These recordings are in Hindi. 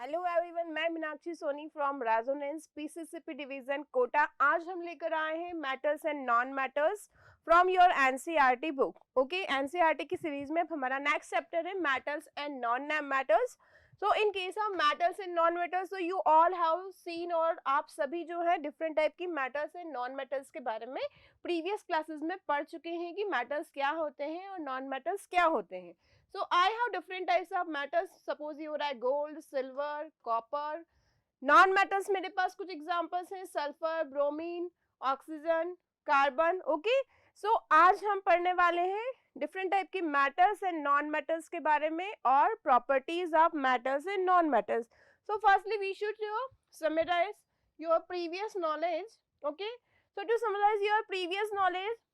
हेलो एवरीवन, मैं Meenakshi Soni from Resonance PCCP division Kota. आज हम लेकर आए हैं metals and non matters from your NCERT book. Okay, NCERT की सीरीज में हमारा नेक्स्ट चैप्टर है metals and non metals. So in case of metals and non metals, so you all have seen, और आप सभी जो है डिफरेंट टाइप की मैटर्स एंड नॉन मैटर्स के बारे में प्रीवियस क्लासेस में पढ़ चुके हैं कि मैटर्स क्या होते हैं और नॉन मैटर्स क्या होते हैं। So I have different types of metals. Suppose you write gold, silver, copper. Non metals मेरे पास कुछ examples हैं, sulphur, bromine, oxygen, carbon. Okay, so आज हम पढ़ने वाले हैं डिफरेंट टाइप की मैटर्स एंड नॉन मैटर्स के बारे में और properties of metals and non metals. So firstly we should summarize your previous knowledge. Okay, so to summarize your previous knowledge,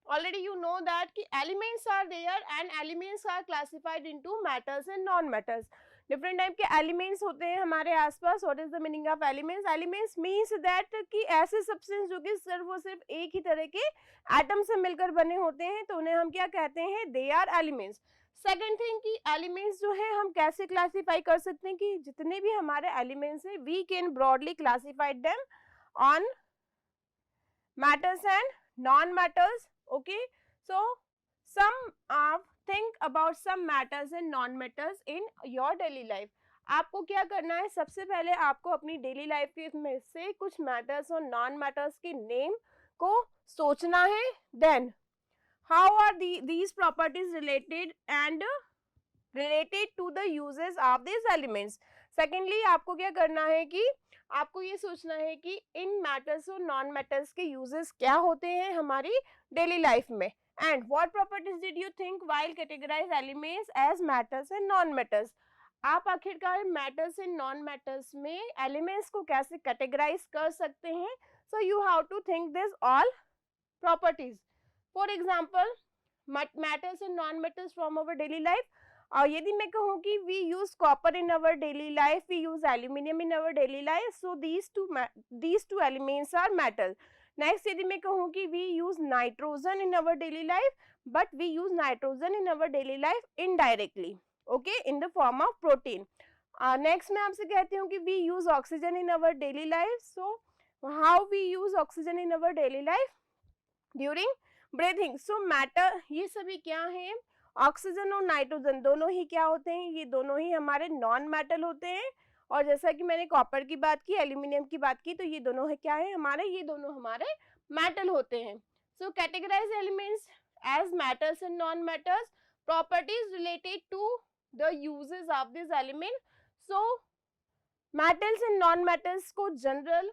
already you know that ki elements are there and elements are classified into matters and non matters. Different type के एलिमेंट्स होते हैं हमारे आसपास। What is the meaning of elements? Elements means that कि ऐसे सब्सटेंस जो कि सिर्फ और सिर्फ एक ही तरह के एटम से मिलकर बने होते हैं, तो उन्हें हम क्या कहते हैं? They are elements. Second thing कि एलिमेंट्स जो है हम कैसे क्लासीफाई कर सकते हैं कि जितने भी हमारे एलिमेंट्स हैं we can broadly classify them on matters and non matters. Okay, so some think about some matters and non matters in your daily life. आपको क्या करना है? सबसे पहले आपको अपनी डेली लाइफ के में से कुछ मैटर्स और नॉन मैटर्स के नेम को सोचना है. Then how are these properties related and related to the uses of these elements. Secondly आपको क्या करना है कि आपको ये सोचना है कि इन मैटर्स और नॉन मैटर्स के यूजेस क्या होते हैं हमारी डेली लाइफ में. And what properties did you think while categorise elements as matters and non matters. आप आखिरकार मैटर्स एंड नॉन मैटर्स में एलिमेंट्स को कैसे कैटेगराइज कर सकते हैं. So you have to think this all properties. For example, matters and non matters from our daily life. और यदि मैं कहूँ कि we use copper in our daily life, we use aluminium in our daily life, so these two elements are metal. Next, यदि मैं कहूँ कि we use nitrogen in our daily life, but we use nitrogen in our daily life indirectly, okay, in the form of protein. Next मैं आपसे कहती हूँ कि we use oxygen in our daily life. So how we use oxygen in our daily life? During breathing. So matter, ये सभी क्या है? ऑक्सीजन और नाइट्रोजन दोनों ही क्या होते हैं? ये दोनों ही हमारे नॉन मेटल होते हैं. और जैसा कि मैंने कॉपर की बात की, एल्यूमिनियम की बात की, तो ये दोनों है क्या है हमारे? ये दोनों हमारे मेटल होते हैं. So categorise elements as matters and non metals. Properties related to the uses of this element. So metals and non metals को जनरल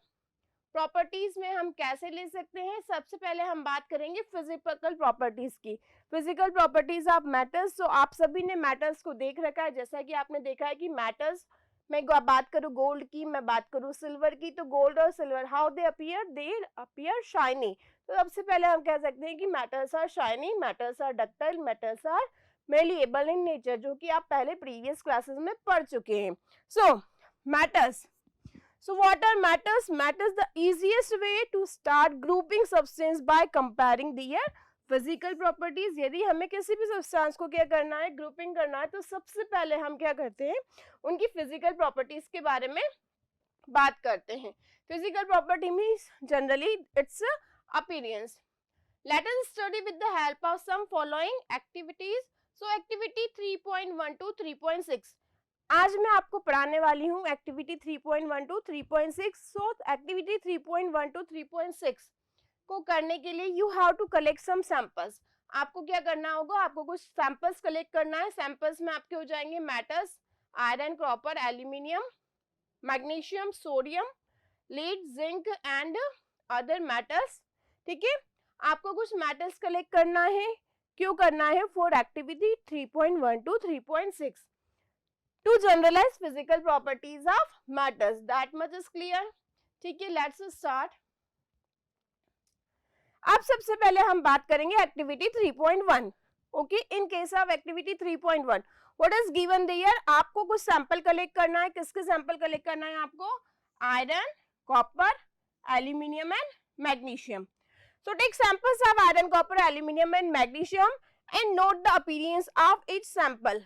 प्रॉपर्टीज में हम कैसे ले सकते हैं? सबसे पहले हम बात करेंगे फिजिकल प्रॉपर्टीज की. Physical properties of matters. तो आप सभी ने मैटर्स को देख रखा है. जैसा कि आपने देखा है कि मैटर्स, मैं बात करूं गोल्ड की, मैं बात करूं सिल्वर की, तो गोल्ड और silver how they appear shiny. तो सबसे पहले हम कह सकते हैं कि matters are shiny, matters are ductile, matters are malleable in nature, जो कि आप पहले प्रीवियस क्लासेस में पढ़ चुके हैं. सो matters. So what are matters? Matters the easiest way to start grouping substance by comparing their physical properties. यदि हमें किसी भी सब्सटेंस को क्या करना है? ग्रुपिंग करना है, तो सबसे पहले हम क्या करते हैं? उनकी फिजिकल प्रॉपर्टीज के बारे में बात करते हैं. Physical property means generally it's appearance. Let us study with the help of some following activities. So activity 3.1 to 3.6. आज मैं आपको पढ़ाने वाली हूँ activity 3.1 to 3.6. So activity 3.1 to 3.6 को करने के लिए you have to collect some samples. आपको क्या करना होगा? आपको कुछ सैंपल्स कलेक्ट करना है. सैंपल्स में आपके हो जाएंगे metals, iron, copper, aluminium, magnesium, sodium, lead, zinc and other metals. ठीक है, आपको कुछ मेटल्स कलेक्ट करना है. क्यों करना है? For activity 3.1 to 3.6 to generalize physical properties of matters. That much is clear. ठीक है, let's start. अब सबसे पहले हम बात करेंगे activity 3.1. Okay, in case of activity 3.1 what is given there? आपको कुछ सैंपल कलेक्ट करना है. किसके सैंपल कलेक्ट करना है आपको? Iron, copper, aluminium and magnesium. So take samples of iron, copper, aluminium and magnesium and note the appearance of each sample.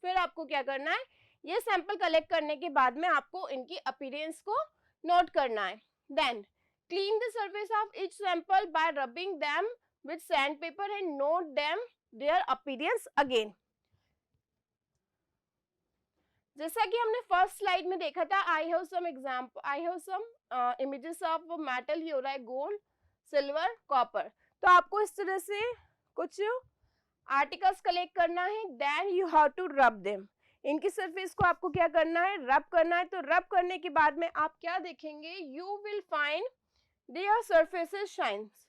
फिर आपको क्या करना है? ये सैंपल कलेक्ट करने के बाद में आपको इनकी अपीयरेंस को नोट करना है. Then clean the surface of each sample by rubbing them with sand paper and note them their appearance again. जैसा कि हमने फर्स्ट स्लाइड में देखा था, I have some images of metal. ये हो रहा है गोल्ड, सिल्वर, कॉपर. तो आपको इस तरह से कुछ आर्टिकल्स कलेक्ट करना है. Then you have to rub them. इनकी सरफेस को आपको क्या करना है, रब करना है. तो रब करने के बाद में आप क्या देखेंगे, you will find their surfaces shines.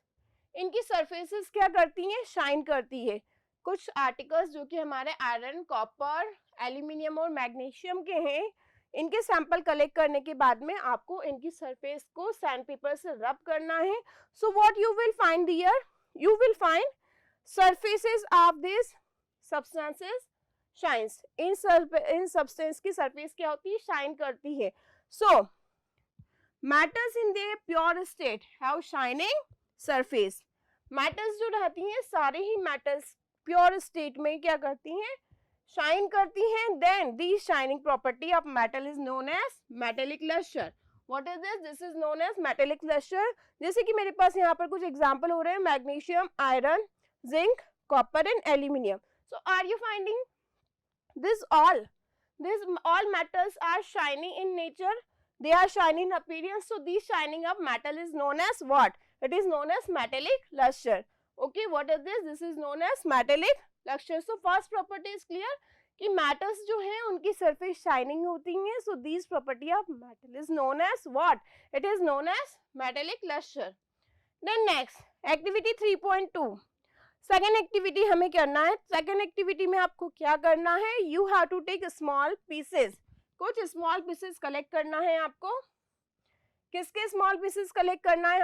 इनकी सरफेसेस क्या करती हैं, शाइन करती है. कुछ आर्टिकल्स जो कि हमारे आयरन, कॉपर, एल्यूमिनियम और मैग्नीशियम के हैं, इनके सैंपल कलेक्ट करने के बाद में आपको इनकी सरफेस को सैंड पेपर से रब करना है. So what you will find here, you will find surfaces of these substances shines. In substance की surface क्या होती है, shine करती है. So metals in their pure state have shining surface. metals जो रहती हैं, सारे ही metals pure state में क्या करती हैं, shine करती हैं. Then the shining property of metal is known as metallic luster. What is this? This is known as metallic luster. जैसे कि मेरे पास यहाँ पर कुछ एग्जाम्पल हो रहे हैं, magnesium, iron, zinc, copper and aluminium. So are you finding this all metals are shiny in nature, they are shiny in appearance. So this shining of metal is known as what? It is known as metallic luster. Okay, what is this? This is known as metallic luster. So first property is clear कि metals जो हैं उनकी surface shining होती हैं. So this property of metal is known as what? It is known as metallic luster. Then next activity 3.2. Second activity हमें करना है. सेकेंड एक्टिविटी में आपको क्या करना है, you have to take small pieces. कुछ स्मॉल पीसेस कलेक्ट करना है आपको. किसके स्मॉल पीसेस कलेक्ट करना है,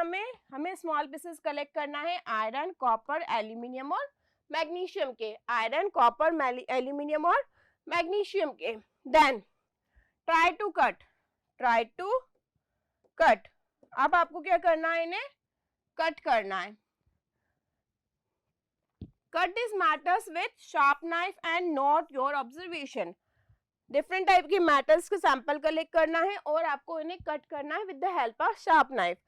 हमें स्मॉल पीसेस कलेक्ट करना है आयरन, कॉपर, एल्यूमिनियम और मैग्नीशियम के. आयरन, कॉपर, एल्यूमिनियम और मैग्नीशियम के. Then try to cut. अब आपको क्या करना है, इन्हें कट करना है. Cut these matters with sharp knife and note your observation. Different type के मेटल्स के सैंपल कलेक्ट करना है और आपको इन्हें कट करना है with the help of sharp knife.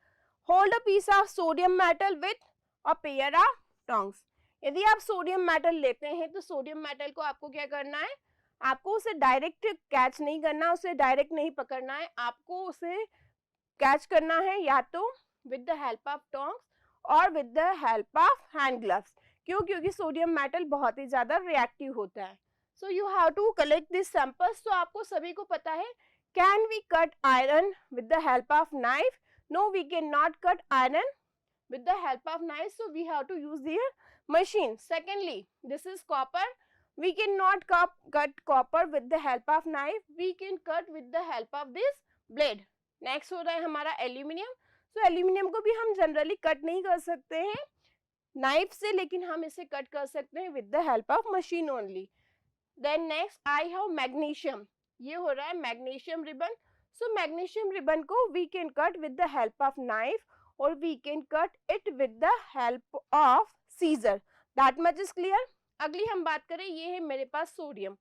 Hold a piece of sodium metal with a pair of tongs. यदि आप सोडियम मेटल लेते हैं तो सोडियम मेटल को आपको क्या करना है, आपको उसे डायरेक्ट कैच नहीं करना, उसे डायरेक्ट नहीं पकड़ना है. आपको उसे कैच करना है या तो with the help of tongs और with the help of hand gloves. क्यों, क्योंकि सोडियम मेटल बहुत ही ज्यादा रिएक्टिव होता है. So you have to collect this samples. तो आपको सभी को पता है, can we cut iron with the help of knife? No, we can not cut iron with the help of knife, so we have to use their machine. Secondly, this is copper. We cannot cut copper with the help of knife, we can cut with the help of this blade. Next हो रहा है हमारा एल्यूमिनियम. so एल्यूमिनियम को भी हम जनरली कट नहीं कर सकते हैं नाइफ से, लेकिन हम इसे कट कर सकते हैं with the help of machine only. Then next I have magnesium. ये हो रहा है magnesium ribbon. So magnesium ribbon को we can cut with the help of knife or we can cut it with the help of scissor. That much is clear. अगली हम बात करें, ये है मेरे पास सोडियम.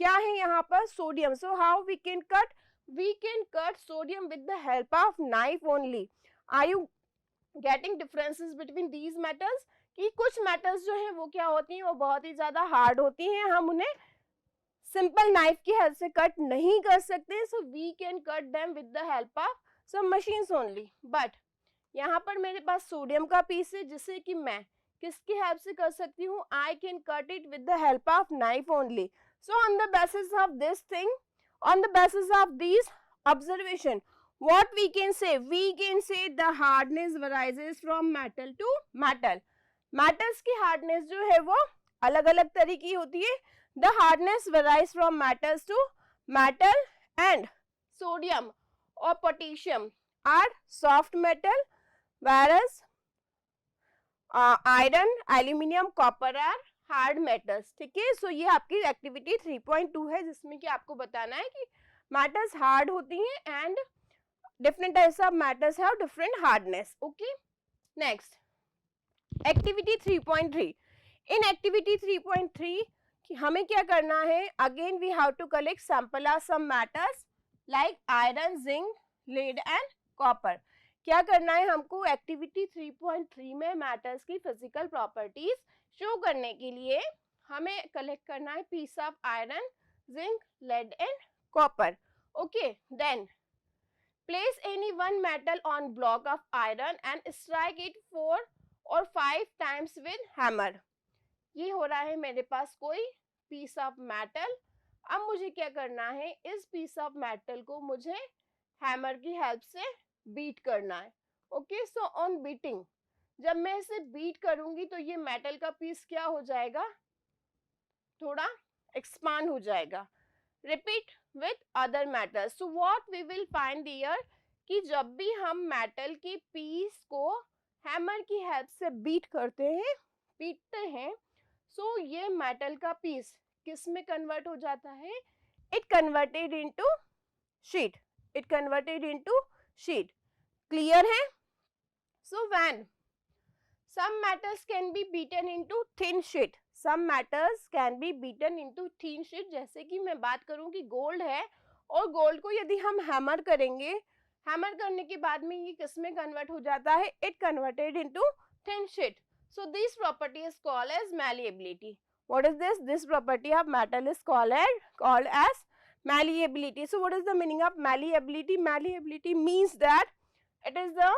क्या है यहाँ पर, sodium. so how we can cut? We can cut sodium with the help of knife only. Are you getting differences between these metals? कि कुछ metals जो हैं वो क्या होती हैं, वो बहुत ही ज्यादा हार्ड होती हैं, हम उन्हें सिंपल नाइफ की हेल्प से कट नहीं कर सकते. so we can cut them with the help of some machines only. but यहाँ पर मेरे पास सोडियम का पीस है जिसे कि मैं किसकी हेल्प से कर सकती हूँ, I can cut it with the help of knife only. So on the basis of this thing, on the basis of this observation, what we can say the hardness varies from metal to metal. Metals की हार्डनेस जो है वो अलग अलग तरह की होती है. The hardness varies from metals to metal and sodium और potassium are soft metal, whereas iron, aluminium, copper are hard metals. ठीक है. सो ये आपकी एक्टिविटी 3.2 है जिसमें कि आपको बताना है कि metals hard होती हैं and different types of metals have different hardness. Okay. Next, activity 3.3. In activity 3.3 हमें क्या करना है, again we have to collect sample of some matters like iron, zinc, lead and copper. क्या करना है हमको, एक्टिविटी 3.3 में मैटर्स की फिजिकल प्रॉपर्टीज शो करने के लिए हमें कलेक्ट करना है piece of iron, zinc, lead and copper. Okay, then place any one metal on block of iron and strike it 4 or 5 times with hammer। ये हो रहा है मेरे पास कोई पीस ऑफ मेटल। अब मुझे क्या करना है, इस पीस ऑफ मेटल को मुझे हैमर की हेल्प से बीट करना है। ओके, सो ऑन बीटिंग, जब मैं इसे बीट करूंगी तो ये मेटल का पीस क्या हो जाएगा, थोड़ा एक्सपांड हो जाएगा। Repeat with other metals. So what we will find here कि जब भी हम मेटल के पीस को हैमर की हेल्प से बीट करते हैं, पीटते हैं, सो ये मेटल का पीस किस में कन्वर्ट हो जाता है, it converted into sheet, it converted into sheet. Clear है? So when some metals can be beaten into thin sheet, some metals can be beaten into thin sheet। जैसे कि मैं बात करूं कि गोल्ड है और गोल्ड को यदि हम हैमर करेंगे, हैमर करने के बाद में ये किस में कन्वर्ट हो जाता है, it converted into thin sheet. So this property is called as malleability। what is this? This property of metal is called as malleability। so what is the meaning of malleability? Malleability means that it is the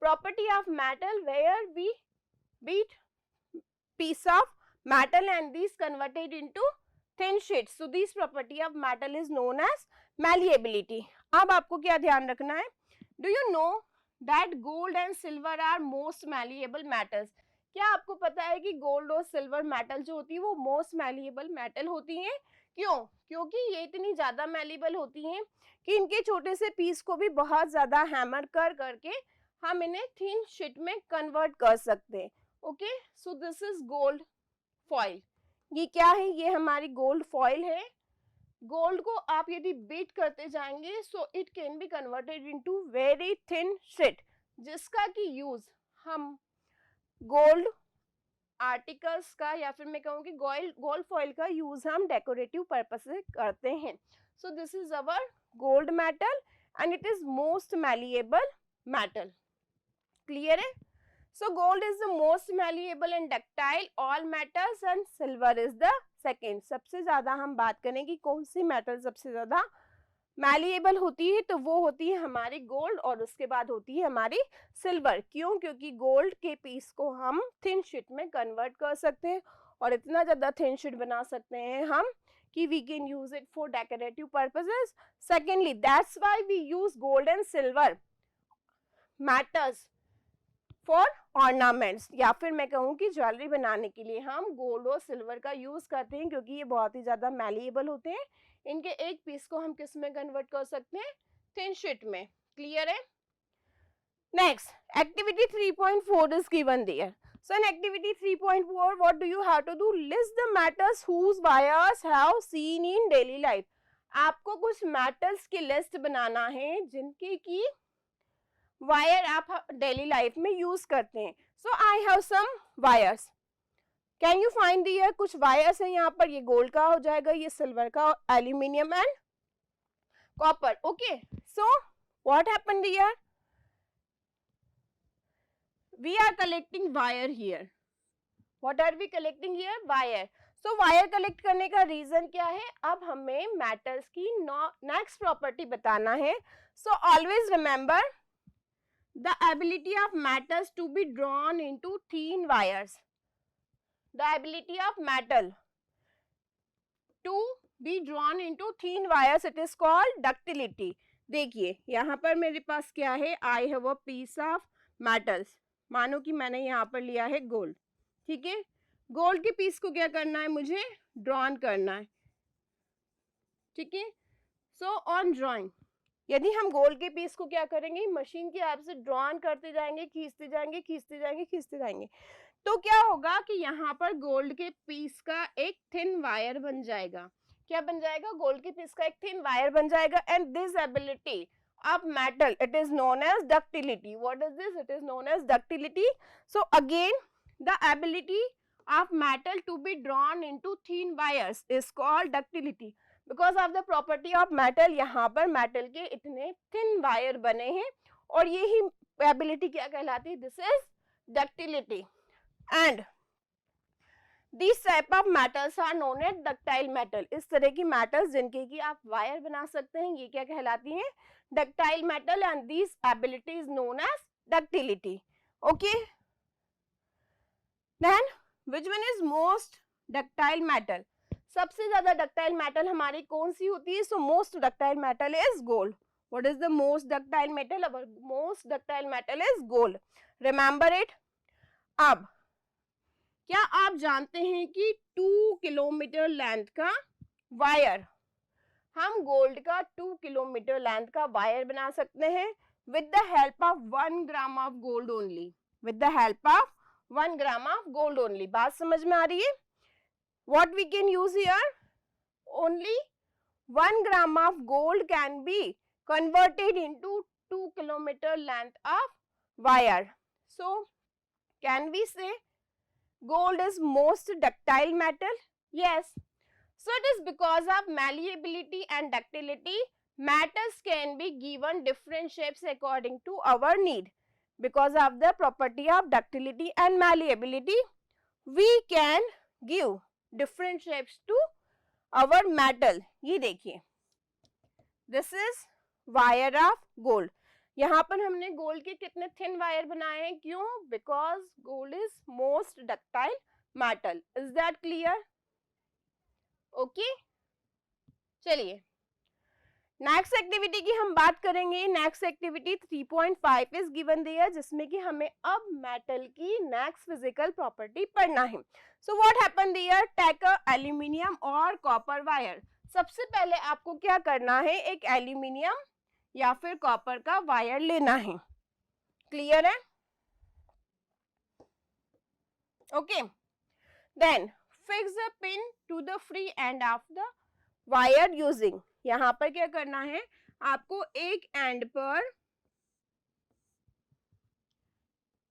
property of metal where we beat piece of metal and these converted into thin sheets। so this property of metal is known as malleability। अब आपको क्या ध्यान रखना है, do you know that gold and silver are most malleable metals। क्या आपको पता है कि गोल्ड और सिल्वर मेटल जो होती है वो मोस्ट मैलिएबल मेटल होती हैं? क्यों? क्योंकि ये इतनी ज्यादा मैलिएबल होती हैं कि इनके छोटे से पीस को भी बहुत ज्यादा हैमर कर करके हम इन्हें थिन शीट में कन्वर्ट कर सकते हैं। Okay, so this is gold foil. ये क्या है, ये हमारी गोल्ड फॉइल है। गोल्ड को आप यदि बीट करते जाएंगे so it can be converted into very thin sheet, जिसका कि यूज हम गोल्ड आर्टिकल्स का या फिर मैं कहूँ कि गोल्ड फॉइल का यूज हम डेकोरेटिव पर्पस से करते हैं। So this is our gold metal and it is most malleable metal. Clear है? So gold is the most malleable and ductile all metals and silver is the second. सबसे ज्यादा हम बात करें कि कौन सी मेटल सबसे ज्यादा मैलिएबल होती है, तो वो होती है हमारी गोल्ड और उसके बाद होती है हमारी सिल्वर। क्यों? क्योंकि गोल्ड के पीस को हम थिन शीट में कन्वर्ट कर सकते हैं और इतना ज्यादा थिन शीट बना सकते हैं हम कि we can use it for decorative purposes। secondly, that's why we use gold and silver metals for ornaments, या फिर मैं कहूँ कि ज्वेलरी बनाने के लिए हम गोल्ड और सिल्वर का यूज करते हैं क्योंकि ये बहुत ही ज्यादा मैलिएबल होते हैं। इनके एक पीस को हम किस में कन्वर्ट कर सकते हैं, थिन शीट में। क्लियर है? Next, activity 3.4 is given there। So in activity 3.4, what do you have to do? List the metals whose wires have seen in daily life। आपको कुछ metals की लिस्ट बनाना है जिनके की वायर आप डेली लाइफ में यूज करते हैं। So I have some wires। Can you find here? कुछ वायर्स है यहाँ पर, ये गोल्ड का हो जाएगा, ये सिल्वर का, aluminium and copper. Okay, so what happened here? We are collecting wire here। What are we collecting here? Wire। So wire collect करने का reason क्या है? अब हमें metals की next property बताना है। So always remember the ability of metals to be drawn into thin wires। The ability of metal to be drawn into thin wires, it is called ductility। देखिए यहाँ पर मेरे पास क्या है, I have a piece of metals। मानो कि मैंने यहाँ पर लिया है गोल्ड, ठीक है। गोल्ड के पीस को क्या करना है, मुझे ड्रॉन करना है, ठीक है। सो ऑन ड्रॉइंग, यदि हम गोल्ड के पीस को क्या करेंगे, मशीन की हेल्प से ड्रॉन करते जाएंगे, खींचते जाएंगे, खींचते जाएंगे, खींचते जाएंगे, तो क्या होगा कि यहाँ पर गोल्ड के पीस का एक थिन वायर बन जाएगा। क्या बन जाएगा? गोल्ड के पीस का एक थिन वायर बन जाएगा। And this ability of metal, it is known as ductility। What is this? It is known as ductility। So again, the ability of metal to be drawn into thin wires is called ductility. Because of the property of metal, यहाँ पर metal के इतने thin wire बने हैं और ये ही ability क्या कहलाती है? This is ductility. And these type of metals are known as ductile metal. इस तरह की metals जिनके की आप wire बना सकते हैं, ये क्या कहलाती हैं? Ductile metal. And these ability is known as ductility. Okay. Then which one is most ductile metal? सबसे ज्यादा ductile metal हमारी कौन सी होती है? So most ductile metal is gold. What is the most ductile metal? Our most ductile metal is gold. Remember it. अब क्या आप जानते हैं कि 2 किलोमीटर लेंथ का वायर, हम गोल्ड का 2 किलोमीटर लेंथ का वायर बना सकते हैं with the help of 1 gram of gold only. With the help of 1 gram of gold only. बात समझ में आ रही है? What we can use here? Only 1 gram of gold can be converted into 2 kilometer length of wire. So, can we say gold is most ductile metal? Yes. So, it is because of malleability and ductility, metals can be given different shapes according to our need. Because of the property of ductility and malleability, we can give different shapes to our metal. ये देखिए, this is wire of gold. यहाँ पर हमने गोल्ड के कितने थिन वायर बनाए हैं? क्यों? Because gold is most ductile metal. Is that clear? Okay. चलिए, नेक्स्ट एक्टिविटी की हम बात करेंगे. Next activity 3.5 is given there, जिसमें कि हमें अब मेटल की नेक्स्ट फिजिकल प्रॉपर्टी पढ़ना है. So what happen there? Take a aluminium और कॉपर वायर. सबसे पहले आपको क्या करना है? एक एल्यूमिनियम या फिर कॉपर का वायर लेना है. क्लियर है? Okay. Then fix the pin to the free end of the wire using. यहाँ पर क्या करना है? आपको एक एंड पर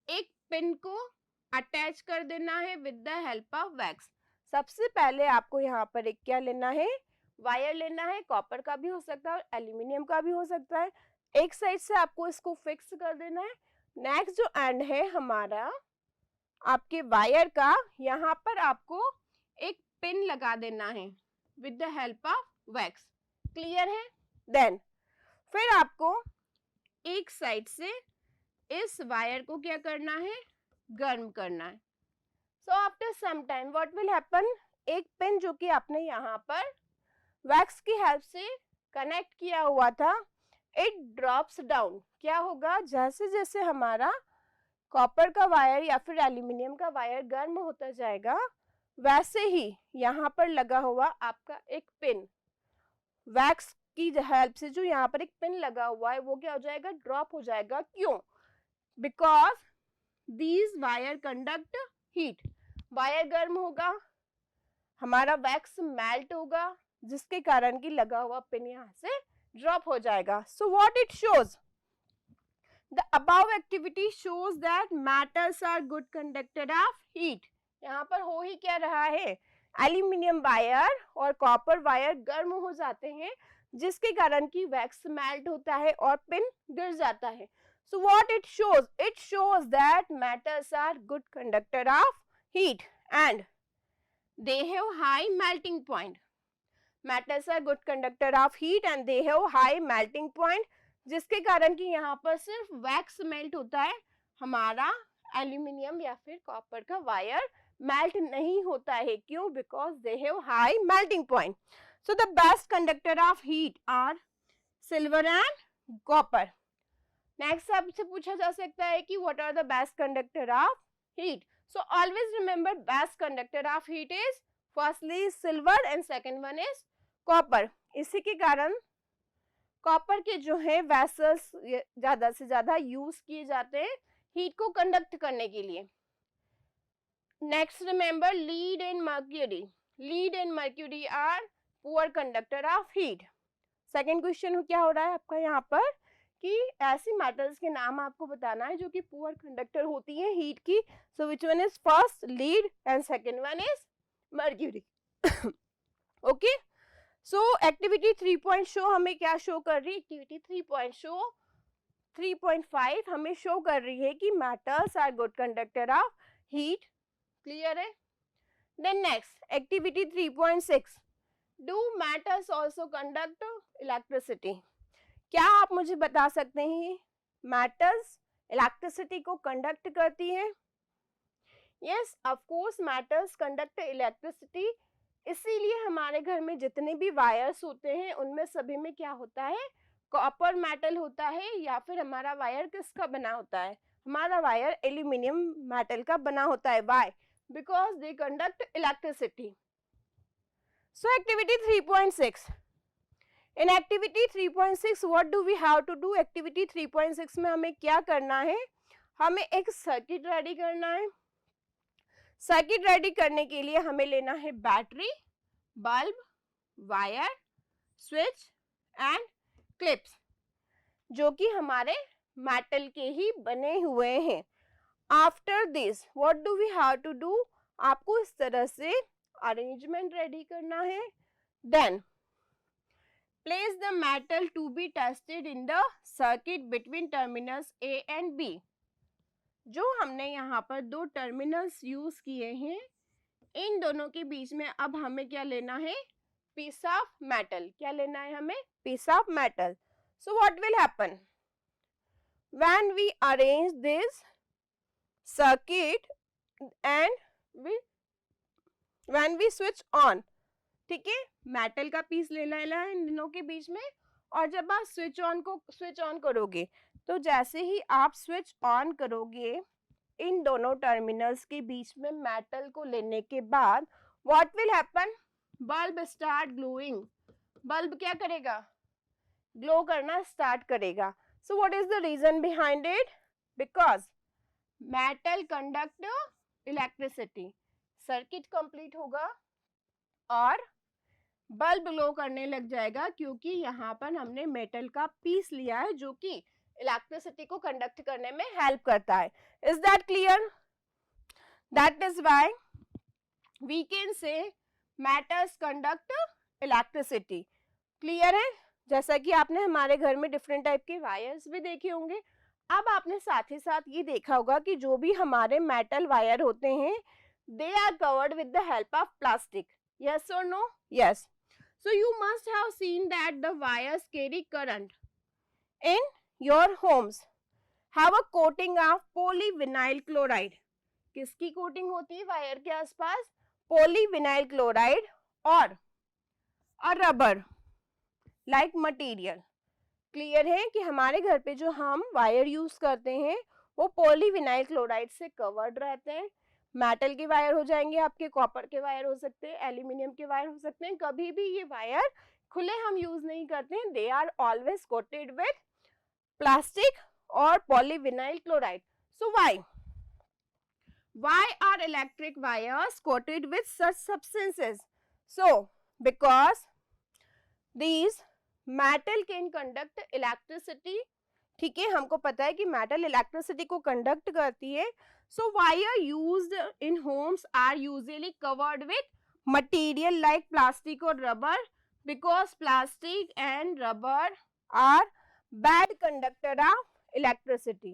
एक पिन को अटैच कर देना है with the help of wax. सबसे पहले आपको यहाँ पर एक क्या लेना है? वायर लेना है. कॉपर का भी हो सकता है, एल्यूमिनियम का भी हो सकता है. एक साइड से आपको इसको फिक्स कर देना है. नेक्स्ट जो एंड है हमारा आपके वायर का, यहाँ पर आपको एक पिन लगा देना है with the help of wax. Clear है? देन फिर आपको एक साइड से इस वायर को क्या करना है? गर्म करना है. So after some time what will happen? एक पिन जो कि आपने यहाँ पर वैक्स की हेल्प से कनेक्ट किया हुआ था, इट ड्रॉप्स डाउन. क्या होगा? जैसे जैसे हमारा कॉपर का वायर या फिर एल्यूमिनियम का वायर गर्म होता जाएगा, वैसे ही यहाँ पर लगा हुआ आपका एक पिन, वैक्स की हेल्प से जो यहाँ पर एक पिन लगा हुआ है, वो क्या हो जाएगा? ड्रॉप हो जाएगा. क्यों? Because these wire conduct heat. Wire गर्म होगा, हमारा वैक्स मेल्ट होगा, जिसके कारण की लगा हुआ पिन यहाँ से ड्रॉप हो जाएगा. So what it shows? The above activity shows that metals are good conductor of heat. यहाँ पर हो ही क्या रहा है? एल्यूमिनियम वायर और कॉपर वायर गर्म हो जाते हैं, जिसके कारण की वैक्स मेल्ट होता है और पिन गिर जाता है. So what it shows? It shows that metals are good conductor of heat and they have high melting point. Metals are good conductor of heat and they have high melting point, जिसके कारण कि यहाँ पर सिर्फ वैक्स मेल्ट होता है, हमारा एल्यूमिनियम या फिर कॉपर का वायर मेल्ट नहीं होता है. क्यों? Because they have high melting point. So the best conductor of heat are silver and copper. Next आपसे पूछा जा सकता है कि what are the best conductor of heat. So always remember best conductor of heat is firstly silver and second one is copper. इसी के कारण कॉपर के जो है वैसल्स ज्यादा से ज्यादा यूज किए जाते हैं हीट को कंडक्ट करने के लिए. Next remember lead and mercury. Lead and mercury are poor conductor of heat. Second question क्या हो रहा है आपका यहाँ पर कि ऐसी मेटल्स के नाम आपको बताना है जो कि पुअर कंडक्टर होती हैं हीट की. So which one is first lead and second one is mercury. Okay, so activity 3 point show हमें क्या शो कर रही है? एक्टिविटी 3 पॉइंट शो 3.5 हमें शो कर रही है कि metals are good conductor of heat. Clear है? Then next activity 3.6, do metals also conduct electricity. क्या आप मुझे बता सकते हैं मेटल्स इलेक्ट्रिसिटी को कंडक्ट करती हैं? Yes, of course metals conduct electricity. इसीलिए हमारे घर में जितने भी वायर्स होते हैं उनमें सभी में क्या होता है? कॉपर मेटल होता है. या फिर हमारा वायर किसका बना होता है? हमारा वायर एल्यूमिनियम मेटल का बना होता है. Why? Because they conduct electricity. So activity 3.6, in activity 3.6 what do we have to do? Activity 3.6 में हमें क्या करना है? हमें एक सर्किट रेडी करना है. सर्किट रेडी करने के लिए हमें लेना है battery, bulb, wire, switch and clips, जो कि हमारे मेटल के ही बने हुए हैं. After this what do we have to do? आपको इस तरह से अरेंजमेंट रेडी करना है. Then place the metal to be tested in the circuit between terminals A and B. जो हमने यहाँ पर दो टर्मिनल्स यूज किए हैं, इन दोनों के बीच में अब हमें क्या लेना है? Piece of metal. क्या लेना है हमें? Piece of metal. So what will happen when we arrange this circuit and when we switch on. ठीक है, मेटल का पीस लेना है इन दोनों के बीच में. और जब आप स्विच ऑन करोगे तो जैसे ही आप स्विच ऑन करोगे इन दोनों टर्मिनल्स के बीच में मेटल को लेने के बाद what will happen? Bulb start glowing. Bulb क्या करेगा? ग्लो करना स्टार्ट करेगा. So what is the reason behind it? Because metal conduct electricity. Circuit complete होगा और बल्ब ग्लो करने लग जाएगा क्योंकि यहाँ पर हमने मेटल का पीस लिया है जो कि इलेक्ट्रिसिटी को कंडक्ट करने में हेल्प करता है. Is that clear? That is why we can say metals conduct electricity. Clear है? जैसा कि आपने हमारे घर में डिफरेंट टाइप के वायर्स भी देखे होंगे. अब आपने साथ ही साथ ये देखा होगा कि जो भी हमारे मेटल वायर होते हैं they are covered with the help of plastic. Yes or no? Yes. So you must have seen that the wires carry current in your homes have a coating of polyvinyl chloride. किसकी कोटिंग होती है वायर के आसपास? पोलीविनाइल क्लोराइड और रबर लाइक मटेरियल. क्लियर है कि हमारे घर पे जो हम वायर यूज करते हैं वो पोलीविनाइल क्लोराइड से कवर्ड रहते हैं. मेटल के वायर हो जाएंगे आपके, कॉपर के वायर हो सकते हैं, एल्यूमिनियम के वायर हो सकते हैं. कभी भी ये वायर खुले हम यूज नहीं करते हैं. They are always coated with plastic और polyvinyl chloride. So why are electric wires coated with such substances? So because these metal can conduct electricity. ठीक है, हमको पता है कि मेटल इलेक्ट्रिसिटी को कंडक्ट करती है. So wire used in homes are usually covered with material like plastic or rubber because plastic and rubber are bad conductor of electricity.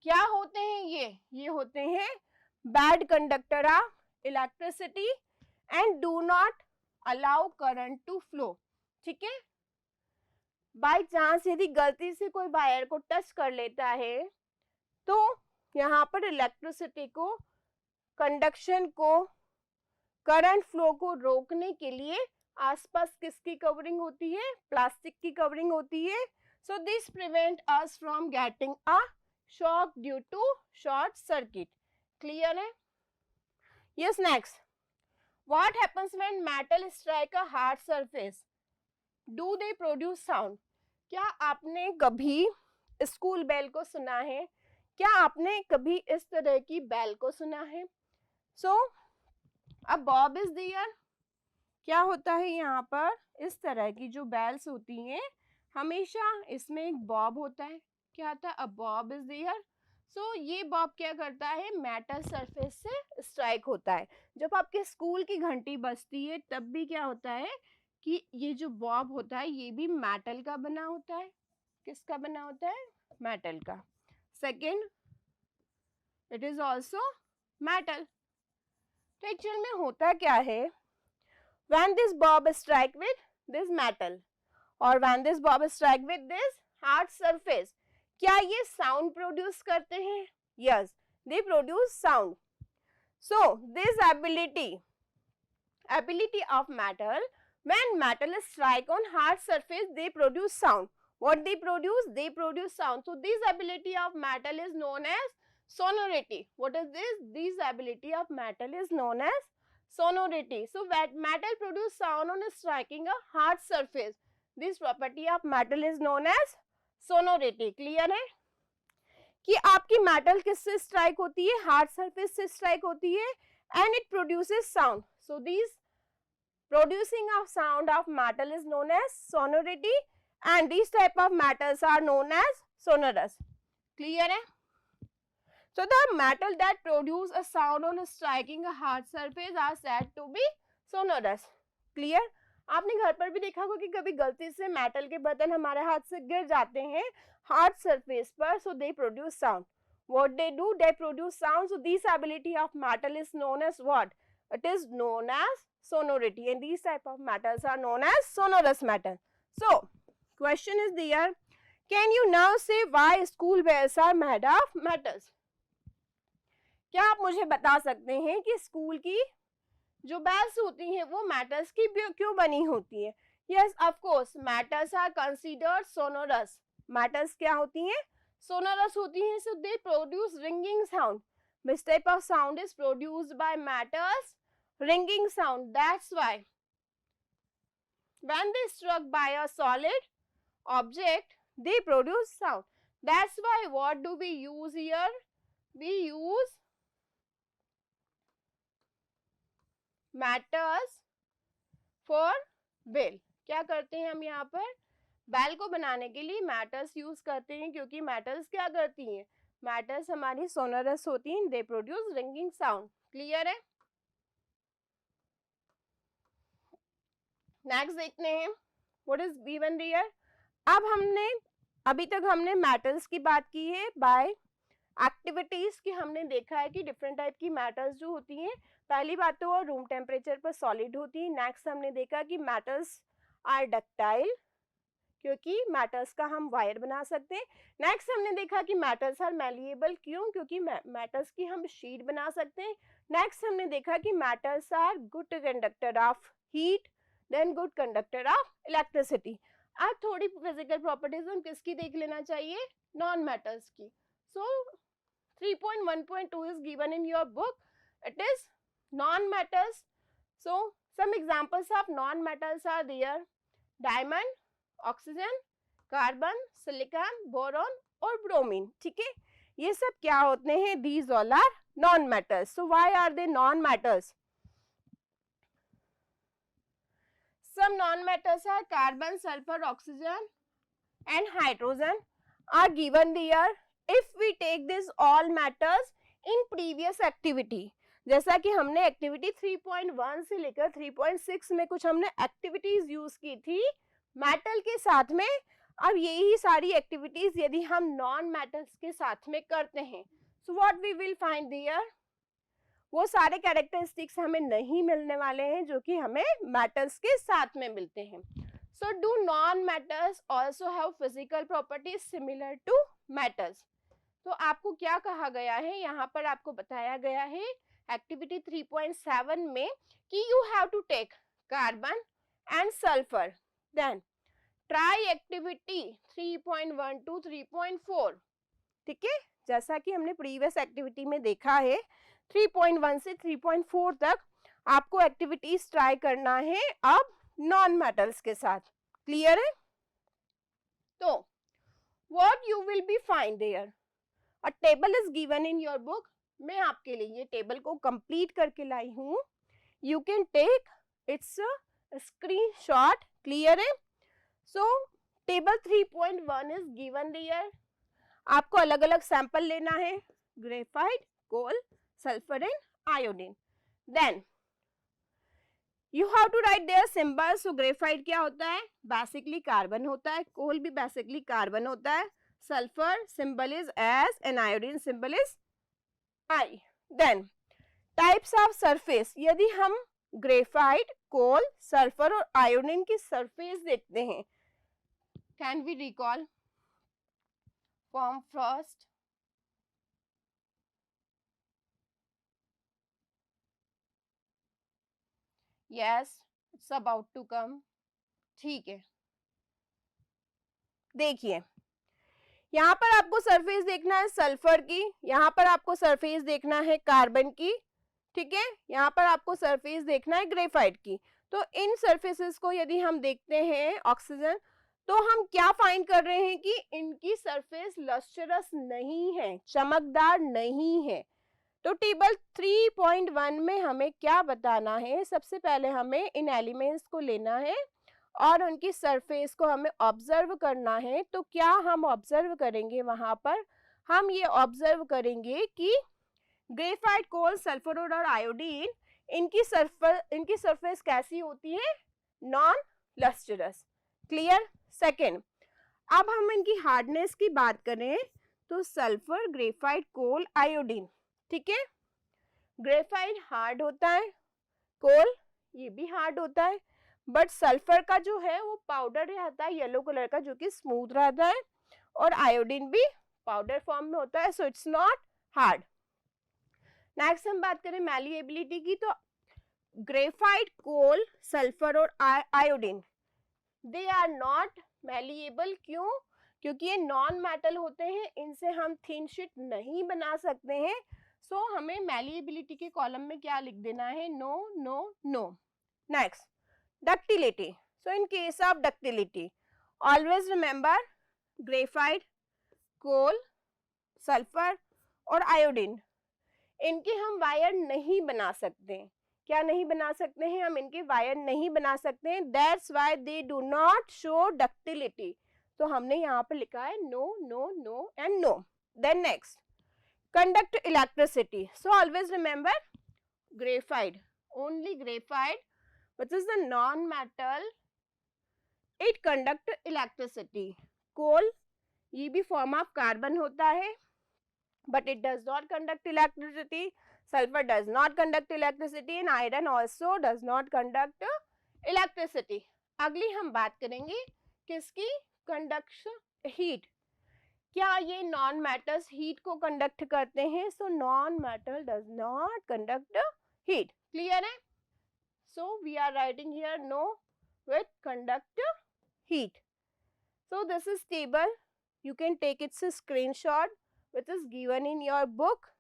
क्या होते हैं ये होते हैं bad conductor of electricity and do not allow current to flow. ठीक है, बाई चांस यदि गलती से कोई वायर को टच कर लेता है तो यहाँ पर इलेक्ट्रिसिटी को, कंडक्शन को, करंट फ्लो को रोकने के लिए आसपास किसकी कवरिंग होती है? प्लास्टिक की कवरिंग होती है. So this prevent us from getting a shock due to short circuit. Clear है? Yes. Next, what happens when metal strike a hard surface? Do they produce sound? क्या आपने कभी स्कूल बेल को सुना है? क्या आपने कभी इस तरह की बेल को सुना है? सो अ बॉब इज देयर. क्या होता है यहाँ पर? इस तरह की जो बेल्स होती हैं हमेशा इसमें एक बॉब होता है, क्या होता है, अ बॉब इज देयर। सो ये बॉब क्या करता है, मेटल सरफेस से स्ट्राइक होता है। जब आपके स्कूल की घंटी बजती है तब भी क्या होता है कि ये जो बॉब होता है ये भी मेटल का बना होता है। किसका बना होता है, मेटल का। Second, it is also metal. तो एक्चुअल में होता क्या है, when this bob strike with this metal or when this bob strike with this hard surface, क्या ये sound produce करते हैं? Yes, they produce sound. So this ability of metal, when metal strike on hard surface, they produce sound. What they produce? They produce sound. So this ability of metal is known as sonority. What is this? This ability of metal is known as sonority. So that metal produce sound on striking a hard surface. This property of metal is known as sonority. Clear है कि आपकी metal किससे strike होती है, hard surface से strike होती है, and it produces sound. So these producing of sound of metal is known as sonority, and these type of metals are known as sonorous. Clear है? So the metal that produce a sound on striking a hard surface are said to be sonorous. Clear? आपने घर पर भी देखा होगा कि कभी गलती से मेटल के बर्तन हमारे हाथ से गिर जाते हैं हार्ड सरफेस पर, so they produce sound. What they do? They produce sound. So this ability of metal is known as what? It is known as sonority, and these type of metals are known as sonorous metal. So question is there, can you now say why school bells are made of metals? क्या आप मुझे बता सकते हैं कि स्कूल की जो बेल्स होती हैं वो मेटल्स की क्यों बनी होती है? Yes, of course, metals are considered sonorous. Metals क्या होती हैं, सोनोरस होती हैं। So they produce ringing sound. Which type of sound is produced by metals? Ringing sound. That's why when they struck by a solid object, they produce sound. That's why what do we use here? We use metals for bell. क्या करते हैं हम यहाँ पर, बेल को बनाने के लिए मेटल्स यूज करते हैं, क्योंकि मेटल्स क्या करती हैं, मेटल्स हमारी सोनरस होती हैं, दे प्रोड्यूस रिंगिंग साउंड। क्लियर है? नेक्स्ट देखते हैं, व्हाट इज गिवन हियर। अब अभी तक हमने मेटल्स की बात की है बाय एक्टिविटीज की। हमने देखा है कि डिफरेंट टाइप की मेटल्स जो होती हैं, पहली बात तो वो रूम टेम्परेचर पर सॉलिड होती है। नेक्स्ट हमने देखा कि मेटल्स आर डक्टाइल, क्योंकि मेटल्स का हम वायर बना सकते हैं। नेक्स्ट हमने देखा कि मेटल्स आर मैलिएबल, क्यों, क्योंकि मेटल्स की हम शीट बना सकते हैं। नेक्स्ट हमने देखा कि metals are good conductor of heat, then good conductor of electricity. अब थोड़ी फिजिकल प्रॉपर्टीज हम किसकी देख लेना चाहिए, नॉन मेटल्स की। सो 3.1.2 is given in your book. It is non-metals. So some examples of non-metals are there: diamond, oxygen, carbon, silicon, boron और ब्रोमीन। ठीक है, ये सब क्या होते हैं, these all are non-metals. So why are they non-metals? Some non-metals are carbon, sulfur, oxygen and hydrogen are given there. If we take this all metals in previous activity, जैसा कि हमने एक्टिविटी 3.1 से लेकर 3.6 में कुछ हमने एक्टिविटीज यूज की थी मेटल के साथ में। अब यही सारी एक्टिविटीज यदि हम नॉन मेटल्स के साथ में करते हैं, so what we will find there, वो सारे कैरेक्टरिस्टिक्स हमें नहीं मिलने वाले हैं जो कि हमें मेटल्स के साथ में मिलते हैं। So do non metals also have physical properties similar to metals? तो आपको क्या कहा गया है, यहाँ पर आपको बताया गया है एक्टिविटी 3.7 में कि you have to take carbon and sulphur, then try activity 3.1 to 3.4। ठीक है, जैसा कि हमने प्रीवियस एक्टिविटी में देखा है 3.1 से 3.4 तक आपको एक्टिविटीज ट्राई करना है अब नॉन मेटल्स के साथ। क्लियर है? तो what you will be find there, a table is given in your book. मैं आपके लिए ये टेबल को कंप्लीट करके लाई हूँ, you can take its screenshot. Clear है? So table 3.1 is given there. आपको अलग अलग सैंपल लेना है, graphite, coal, sulphur and iodine. Then you have to write there symbol. So graphite क्या होता है, बेसिकली कार्बन होता है, कोल भी बेसिकली कार्बन होता है, sulphur symbol is S and iodine symbol is I. Then types of surface, यदि हम ग्रेफाइट, कोल, सल्फर और आयोडीन की सरफेस देखते हैं, can we recall from first? Yes, it's about to come. ठीक है, देखिए यहाँ पर आपको सरफेस देखना है सल्फर की, यहाँ पर आपको सरफेस देखना है कार्बन की, ठीक है, यहाँ पर आपको सरफेस देखना है ग्रेफाइट की। तो इन सरफेसेस को यदि हम देखते हैं ऑक्सीजन, तो हम क्या फाइंड कर रहे हैं कि इनकी सरफेस लस्टरस नहीं है, चमकदार नहीं है। तो टेबल 3.1 में हमें क्या बताना है, सबसे पहले हमें इन एलिमेंट्स को लेना है और उनकी सरफेस को हमें ऑब्जर्व करना है। तो क्या हम ऑब्जर्व करेंगे, वहां पर हम ये ऑब्जर्व करेंगे कि ग्रेफाइट, कोल, सल्फर और आयोडीन, इनकी सरफेस कैसी होती है, नॉन लस्टरस। क्लियर? सेकेंड, अब हम इनकी हार्डनेस की बात करें तो सल्फर, ग्रेफाइट, कोल, आयोडीन, ठीक है, ग्रेफाइट हार्ड होता है, कोल ये भी हार्ड होता है, बट सल्फर का जो है वो पाउडर रहता है येलो कलर का, जो कि स्मूथ रहता है, और आयोडीन भी पाउडर फॉर्म में होता है, so it's not hard. Next हम बात करें मैलिएबिलिटी की, तो ग्रेफाइट, कोल, सल्फर और iodine, they are not malleable. क्यों? क्योंकि ये नॉन मेटल होते हैं, इनसे हम थिन शीट नहीं बना सकते हैं। सो हमें मैलिएबिलिटी के कॉलम में क्या लिख देना है, no no no. Next, ductility. So in case of ductility, always remember graphite, coal, sulfur और iodine, इनके हम वायर नहीं बना सकते। क्या नहीं बना सकते हैं, हम इनके वायर नहीं बना सकते हैं, that's why they do not show ductility। तो हमने यहाँ पर लिखा है no no no and no. Then next, conduct electricity. So always remember graphite, only graphite which is the non-metal, it conduct electricity. कोल ये भी फॉर्म ऑफ कार्बन होता है, but it does not conduct electricity. Sulfur does not conduct electricity and iron also does not conduct electricity. अगली हम बात करेंगे किसकी, कंडक्शन हीट। क्या ये नॉन मेटल्स हीट को कंडक्ट करते हैं? So non metal does not conduct heat. Clear है? So we are writing here no with conduct heat. So this is table. You can take its a screenshot which is given in your book,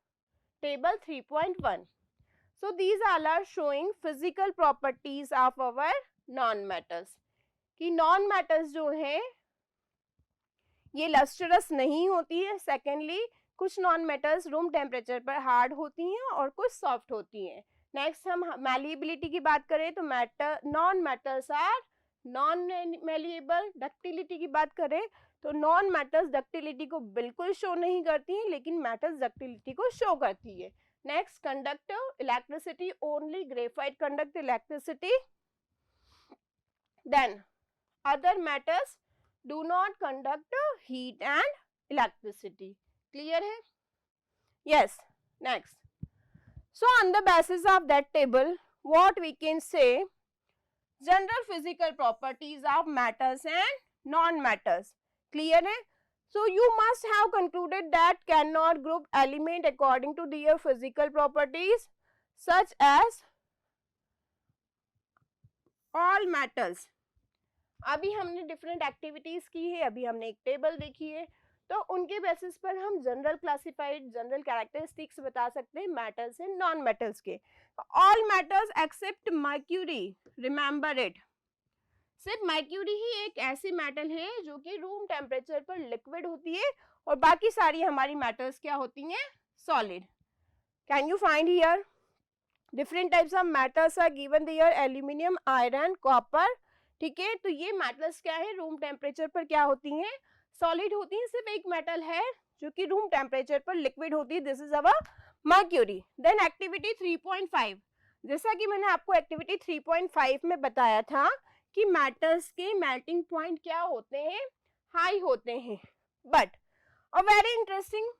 table 3.1. So these all are showing physical properties of our non-metals. कि non-metals जो हैं ये lustrous नहीं होती है. Secondly, कुछ non-metals रूम टेम्परेचर पर हार्ड होती हैं और कुछ सॉफ्ट होती हैं. नेक्स्ट हम मैलिएबिलिटी की बात करें तो non metals are non malleable. Ductility की बात करें तो नॉन मेटल्स डक्टिलिटी को बिल्कुल शो नहीं करती हैं, लेकिन मेटल्स डक्टिलिटी को शो करती है। Next, conductive electricity, only graphite conduct electricity. Then other metals do not conduct heat and electricity. Clear है? Yes. Next, so on the basis of that table, what we can say, general physical properties of metals and non-metals. Clear है? So you must have concluded that cannot group element according to their physical properties, such as all metals. अभी हमने different activities की है, अभी हमने एक टेबल देखी है, तो उनके बेसिस पर हम जनरल क्लासिफाइड जनरल कैरेक्टरिस्टिक्स बता सकते हैं मेटल्स एंड नॉन मेटल्स के। All metals accept mercury, remember it. सिर्फ मर्क्यूरी ही एक ऐसी मेटल है जो कि रूम टेम्परेचर पर लिक्विड होती है और बाकी सारी हमारी मेटल्स क्या होती हैं, solid. Can you find here different types of metals are given there, aluminium, iron, copper, ठीक है, तो ये मेटल्स क्या है, रूम टेम्परेचर पर क्या होती हैं, सॉलिड होती हैं। सिर्फ एक मेटल है जो कि रूम टेम्परेचर पर लिक्विड होती है, this is our mercury. Then activity 3.5, जैसा कि मैंने आपको एक्टिविटी 3.5 में बताया था कि मेटल्स के मेल्टिंग पॉइंट क्या होते हैं, हाई होते हैं। But a very interesting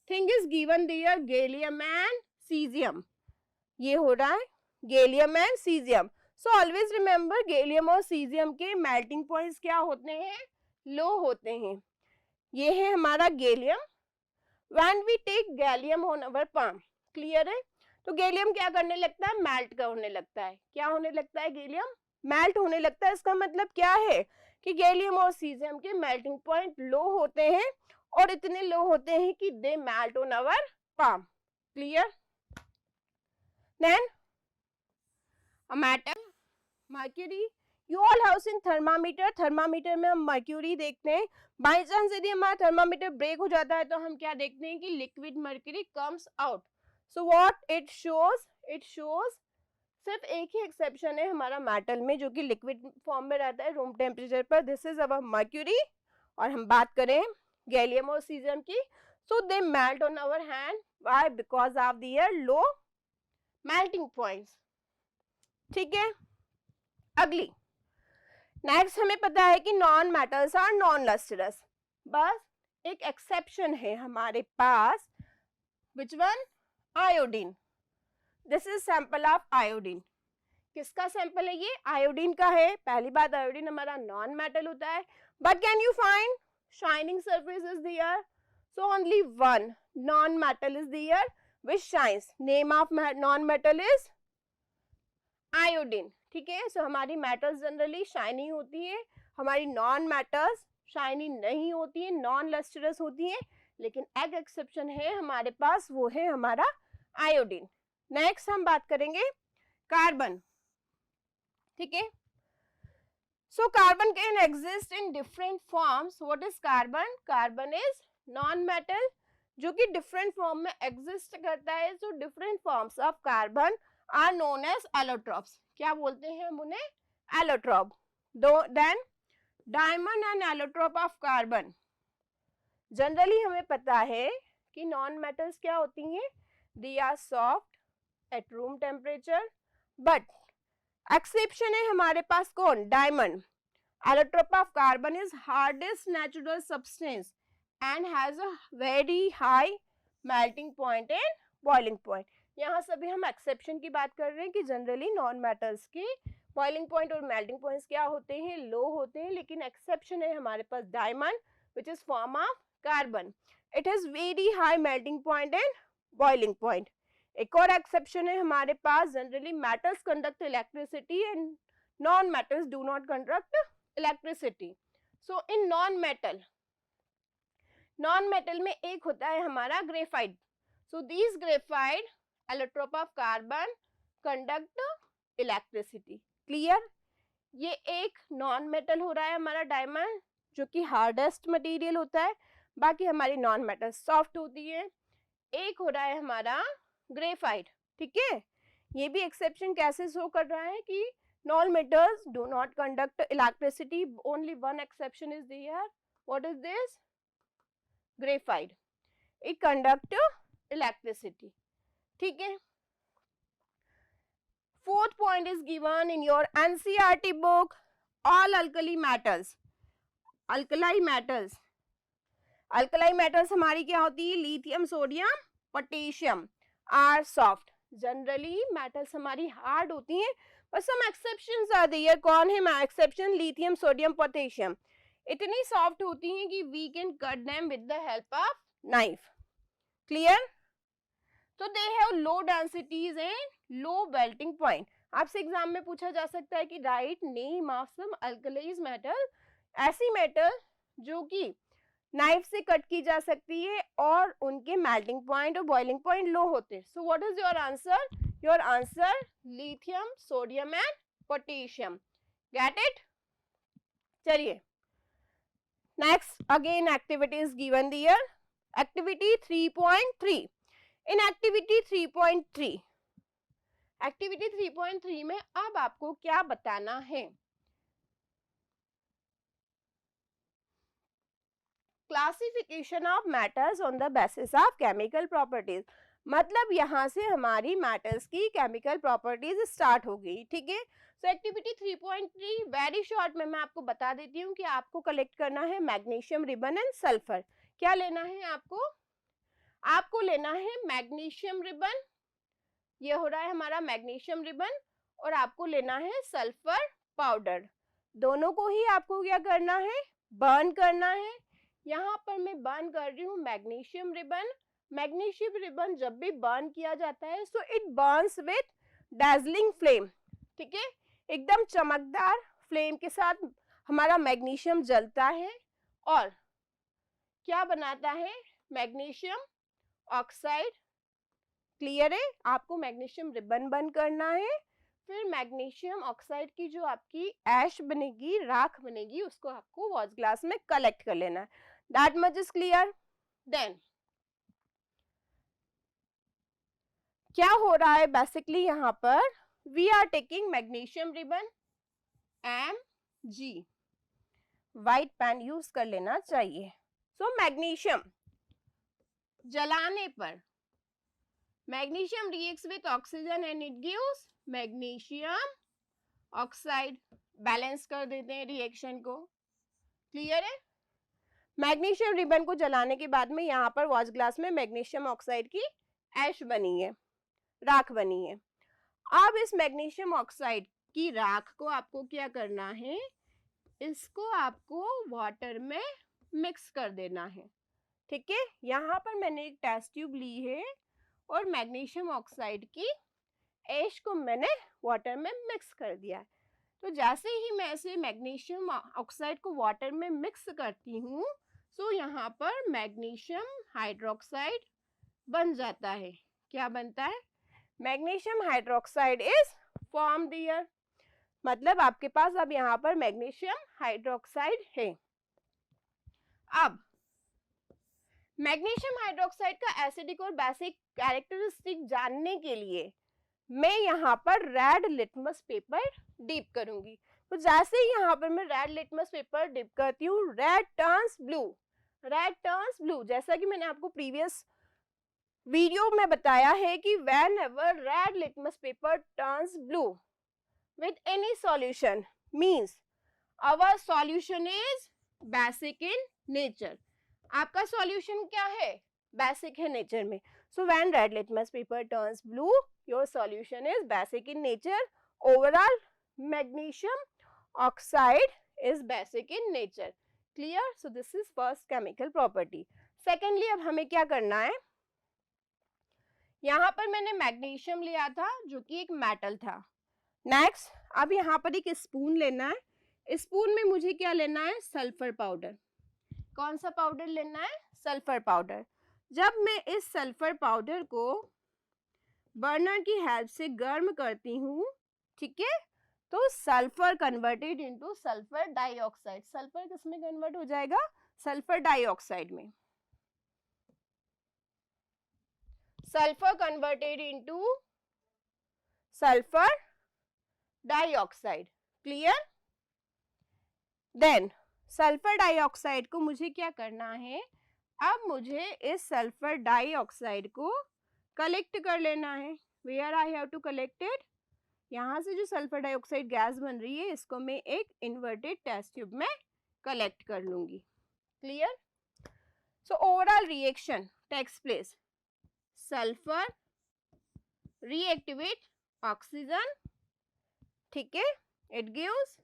thing is given there, gallium and caesium. ये हो रहा है gallium and caesium. So always remember gallium और सीजियम के मेल्टिंग पॉइंट्स क्या होते हैं, लो होते हैं। ये है हमारा gallium. When we take gallium on our palm, clear है, तो गैलियम क्या करने लगता है, मेल्ट होने लगता है। क्या होने लगता है, गैलियम मेल्ट होने लगता है। इसका मतलब क्या है कि गैलियम और सीजियम के मेल्टिंग पॉइंट लो होते हैं और इतने लो होते हैं कि they melt on our palm, clear. Then a metal mercury, you all have seen thermometer. Thermometer में हम मर्क्यूरी देखते हैं। बाई चांस यदि हमारा थर्मामीटर ब्रेक हो जाता है तो हम क्या देखते हैं कि liquid mercury comes out. So what it shows सिर्फ एक ही एक्सेप्शन है हमारा मेटल में जो कि लिक्विड फॉर्म में रहता है रूम टेम्परेचर पर, दिस इज अवर मर्क्यूरी। और हम बात करें गैलियम और सीजियम की, so they melt on our hand, why, because of their low melting points. ठीक है, अगली नेक्स्ट हमें पता है कि non metals are non lustrous. बस एक एक्सेप्शन है हमारे पास, which one, iodine. This is sample of iodine. किसका सैंपल है ये, आयोडीन का है। पहली बात, आयोडीन हमारा नॉन मेटल होता है, but can you find shining surface is there, so only one non metal is there which shines, name of non metal is iodine. ठीक है, सो हमारी मेटल्स जनरली शाइनी होती है, हमारी नॉन मेटल्स शाइनी नहीं होती है, नॉन लस्टरस होती है। लेकिन एक एक्सेप्शन है हमारे पास, वो है हमारा आयोडीन। नेक्स्ट हम बात करेंगे कार्बन। ठीक है, so carbon can exist in different forms. What is carbon, carbon is non metal जो कि डिफरेंट फॉर्म में एग्जिस्ट करता है। So different forms of carbon are known as allotropes. क्या बोलते हैं हम उन्हें, allotrope. Then diamond and allotrope of carbon. Generally हमें पता है कि नॉन मेटल्स क्या होती हैं, they are soft at room temperature, but exception है हमारे पास कौन, diamond. Allotrope of carbon is hardest natural substance and has a very high melting point and boiling point. यहाँ सभी हम एक्सेप्शन की बात कर रहे हैं कि जनरली नॉन मेटल्स के बॉइलिंग पॉइंट और मेल्टिंग पॉइंट्स क्या होते हैं, लो होते हैं। लेकिन एक्सेप्शन है हमारे पास diamond which is form of carbon, it has very high melting point and boiling point. एक और एक्सेप्शन है हमारे पास, generally metals conduct electricity and non metals do not conduct electricity. So इन नॉन मेटल में एक होता है हमारा graphite. So this graphite allotrope of carbon conduct electricity, clear. ये एक नॉन मेटल हो रहा है हमारा डायमंड जो कि हार्डेस्ट मटेरियल होता है, बाकी हमारी नॉन मेटल सॉफ्ट होती है। एक हो रहा है हमारा ग्रेफाइट, ठीक है। ये भी एक्सेप्शन कैसे शो कर रहा है कि non metals do not conduct electricity, only one exception is there, what is this, graphite, it conduct electricity, ठीक है। Fourth point is given in your NCERT book, all alkali metals, alkali metals हमारी क्या होती है, lithium, sodium, potassium are soft. Generally metals हमारी हार्ड होती हैं, पर सम एक्सेप्शंस आर देयर। कौन है एक्सेप्शन, लिथियम, सोडियम, पोटेशियम इतनी सॉफ्ट होती हैं कि we can cut them with the help of knife, clear. तो they have low densities and low melting point. आपसे एग्जाम में पूछा जा सकता है कि write name of some alkalis metal, ऐसी मेटल जो कि नाइफ से कट की जा सकती है और उनके मेल्टिंग पॉइंट और बॉइलिंग पॉइंट लो होते हैं। So what is your answer, your answer lithium, sodium and potassium, get it. चलिए next again activities given there, activity 3.3। इन एक्टिविटी 3.3 में अब आपको क्या बताना है, classification of matters on the basis of chemical properties, मतलब यहाँ से हमारी मैटर्स की केमिकल प्रॉपर्टीज स्टार्ट हो गई, ठीक है। सो एक्टिविटी 3.3 वेरी शॉर्ट में मैं आपको बता देती हूँ कि आपको कलेक्ट करना है मैग्नीशियम रिबन एंड सल्फर। क्या लेना है आपको? आपको लेना है मैग्नीशियम रिबन, ये हो रहा है हमारा मैग्नीशियम रिबन, और आपको लेना है सल्फर पाउडर। दोनों को ही आपको क्या करना है? बर्न करना है। यहाँ पर मैं बर्न कर रही हूँ मैग्नीशियम रिबन। मैग्नीशियम रिबन जब भी बर्न किया जाता है so it Burns with dazzling flame, ठीक है, एकदम चमकदार फ्लेम के साथ हमारा मैग्नीशियम जलता है और क्या बनाता है? Magnesium oxide. क्लियर है? आपको मैग्नीशियम रिबन बर्न करना है, फिर मैग्नीशियम ऑक्साइड की जो आपकी ऐश बनेगी, राख बनेगी, उसको आपको वॉच ग्लास में कलेक्ट कर लेना है। That much is clear. Then क्या हो रहा है बेसिकली यहाँ पर? We are taking magnesium ribbon Mg, white pen use कर लेना चाहिए। सो मैग्नीशियम जलाने पर magnesium reacts with oxygen and it gives magnesium oxide. Balance कर देते हैं रिएक्शन को। क्लियर है? मैग्नीशियम रिबन को जलाने के बाद में यहाँ पर वॉच ग्लास में मैग्नीशियम ऑक्साइड की ऐश बनी है, राख बनी है। अब इस मैग्नीशियम ऑक्साइड की राख को आपको क्या करना है? इसको आपको वाटर में मिक्स कर देना है, ठीक है। यहाँ पर मैंने एक टेस्ट ट्यूब ली है और मैग्नीशियम ऑक्साइड की ऐश को मैंने वाटर में मिक्स कर दिया है। तो जैसे ही मैं इसे मैग्नीशियम ऑक्साइड को वाटर में मिक्स करती हूँ सो यहाँ पर मैग्नीशियम हाइड्रोक्साइड बन जाता है। क्या बनता है? Magnesium hydroxide is formed here, मतलब आपके पास अब यहाँ पर मैग्नीशियम हाइड्रोक्साइड है। अब मैग्नीशियम हाइड्रोक्साइड का एसिडिक और बेसिक कैरेक्टरिस्टिक जानने के लिए मैं यहाँ पर रेड लिटमस पेपर डिप करूंगी। तो जैसे ही यहाँ पर मैं रेड लिटमस पेपर डिप करती हूँ, red turns blue, red turns blue. जैसा कि मैंने आपको प्रीवियस वीडियो में बताया है कि whenever red litmus paper turns blue with any solution means our solution is basic in nature। आपका solution क्या है? Basic है nature में। So when red litmus paper turns blue, your solution is basic in nature। Overall magnesium oxide is basic in nature। Clear? So this is first chemical property। Secondly, अब हमें क्या करना है? यहाँ पर मैंने मैग्नीशियम लिया था जो कि एक मेटल था। नेक्स्ट, अब यहाँ पर एक स्पून लेना है। स्पून में मुझे क्या लेना है? Sulphur powder. कौन सा पाउडर लेना है? Sulphur powder. जब मैं इस सल्फर पाउडर को बर्नर की हेल्प से गर्म करती हूँ, ठीक है, तो sulphur converted into sulphur dioxide. Sulphur किस में कन्वर्ट हो जाएगा? सल्फर डाइऑक्साइड में। sulfur converted into sulfur dioxide। Clear? Then sulfur dioxide को मुझे क्या करना है? अब मुझे इस sulfur dioxide को कलेक्ट कर लेना है। Where I have to collect it? यहाँ से जो सल्फर डाइऑक्साइड गैस बन रही है इसको मैं एक इन्वर्टेड टेस्ट ट्यूब में कलेक्ट कर लूंगी। Clear? So overall reaction takes place. Sulphur react with oxygen, ठीक है, इट गिव्स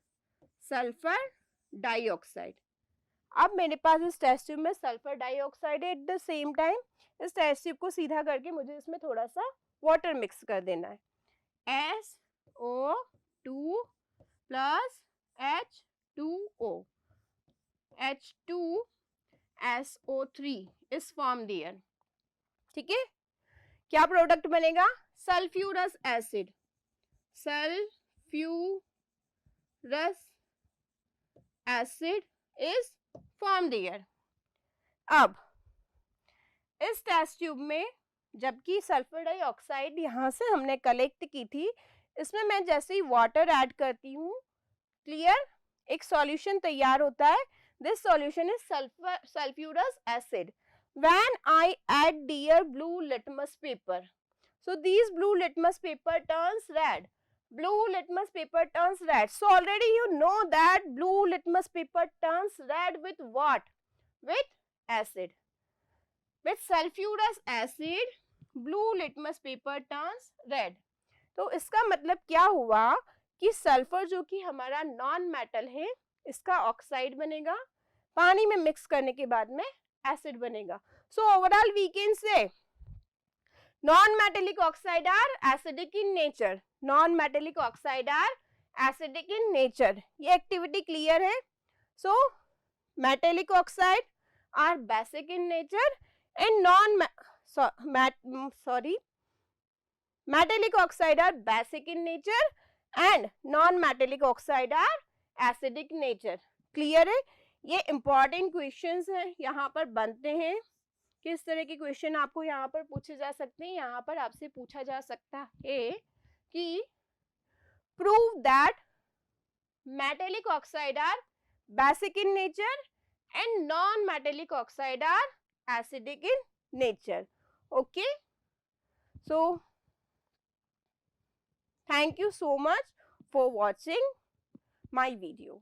सल्फर डाइऑक्साइड। अब मेरे पास इस टेस्ट ट्यूब में सल्फर डाइऑक्साइड है। एट द सेम टाइम इस टेस्ट ट्यूब को सीधा करके मुझे इसमें थोड़ा सा वाटर मिक्स कर देना है। SO2 plus H2O, H2SO3 is formed here. ठीक है, क्या प्रोडक्ट बनेगा? Sulphurous acid. Sulphurous acid is formed here. अब इस टेस्ट ट्यूब में जबकि सल्फर डाइऑक्साइड यहाँ से हमने कलेक्ट की थी, इसमें मैं जैसे ही वाटर ऐड करती हूँ, क्लियर, एक सॉल्यूशन तैयार होता है। This solution is sulfurous acid. When I add dear blue litmus paper, so these blue litmus paper turns red. Blue litmus paper turns red. So already you know that blue litmus paper turns red with what? With acid. With sulfurous acid, blue litmus paper turns red. तो इसका मतलब क्या हुआ कि सल्फर जो कि हमारा नॉन मेटल है, इसका ऑक्साइड बनेगा, पानी में मिक्स करने के बाद में एसिड बनेगा. सो ओवरऑल वी कैन से non-metallic oxide are acidic in nature. Non-metallic oxide are acidic in nature. ये एक्टिविटी क्लियर है. So metallic oxide are basic in nature and metallic oxide are basic in nature and non-metallic oxide are acidic nature. Clear है. ये important questions हैं, यहाँ पर बनते हैं. किस तरह के क्वेश्चन आपको यहाँ पर पूछे जा सकते हैं? यहाँ पर आपसे पूछा जा सकता है कि prove that metallic oxide are basic in nature and non metallic oxide are acidic in nature. Okay, so thank you so much for watching my video.